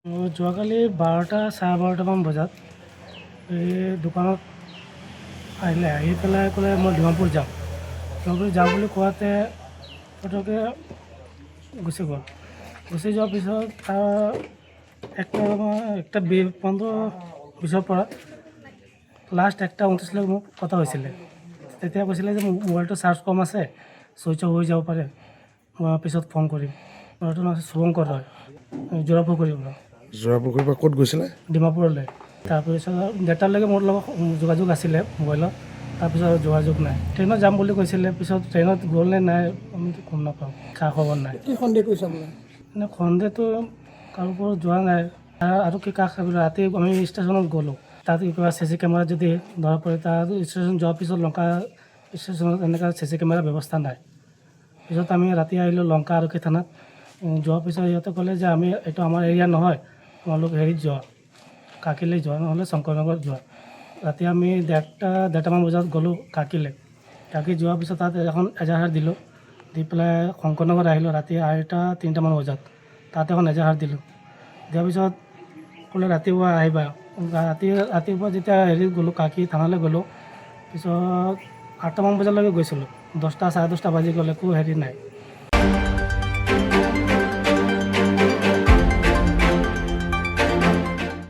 যোৱাকালি 12টা চাৰে 12টামান বজাত এই দোকানত আহি পেলাই ক'লে মই ডিমাপুৰ যাম বুলি কোৱাতে পটককৈ গুচি গ'ল। গুচি যোৱাৰ পিছত তাৰ একটা 15-20ৰ পৰা লাষ্ট 1:29 মোক কথা হৈছিলে। তেতিয়া কৈছিলে যে মোবাইলটো চাৰ্জ কম আছে, ছুইচ অফ হৈ যাব পাৰে, মই পিছত ফোন কৰিম। ল'ৰাটোৰ নাম শুভংকৰ হয়, যোৰাপুখুৰীৰ পৰা। যোৰাপুখুৰীৰ পৰা ক'ত গৈছিলে? ডিমাপুৰলৈ। তাৰপিছত দেৰটালৈকে মোৰ লগত যোগাযোগ আছিলে মোবাইলত, তাৰপিছত যোগাযোগ নাই। ট্ৰেইনত যাম বুলি কৈছিলে, পিছত ট্ৰেইনত গ'ল নে নাই আমি গম নাপাওঁ, খা খবৰ নাই। কি সন্দেহ কৰিছে আপোনাৰ? মানে সন্দেহটো কাৰো ওপৰত যোৱা নাই। আৰু কি কাষ ৰাতি আমি ষ্টেচনত গ'লোঁ, তাত কিবা CC কেমেৰা যদি ধৰা পৰে, তাত ষ্টেচন যোৱাৰ পিছত লংকা ষ্টেচনত এনেকুৱা CC কেমেৰা ব্যৱস্থা নাই। পিছত আমি ৰাতি আহিলোঁ লংকা আৰক্ষী থানাত। যোৱাৰ পিছত সিহঁতে ক'লে যে এইটো আমাৰ এৰিয়া নহয়, তোমালোক হেৰিত যোৱা, কাকিলৈ যোৱা, নহ'লে শংকৰনগৰত যোৱা। ৰাতি আমি ডেৰটামান বজাত গ'লোঁ কাকি যোৱাৰ পিছত তাত এখন এজাহাৰ দিলোঁ, দি পেলাই শংকৰনগৰত আহিলোঁ ৰাতি 2:30-3টামান বজাত। তাত এখন এজাহাৰ দিলোঁ, দিয়াৰ পিছত ক'লে ৰাতিপুৱা আহিবা। ৰাতিপুৱা যেতিয়া হেৰিত গ'লোঁ, কাকি থানালৈ গ'লোঁ, পিছত 8টামান বজালৈকে গৈছিলোঁ। 10টা চাৰে 10টা বাজি গ'ল, একো হেৰি নাই।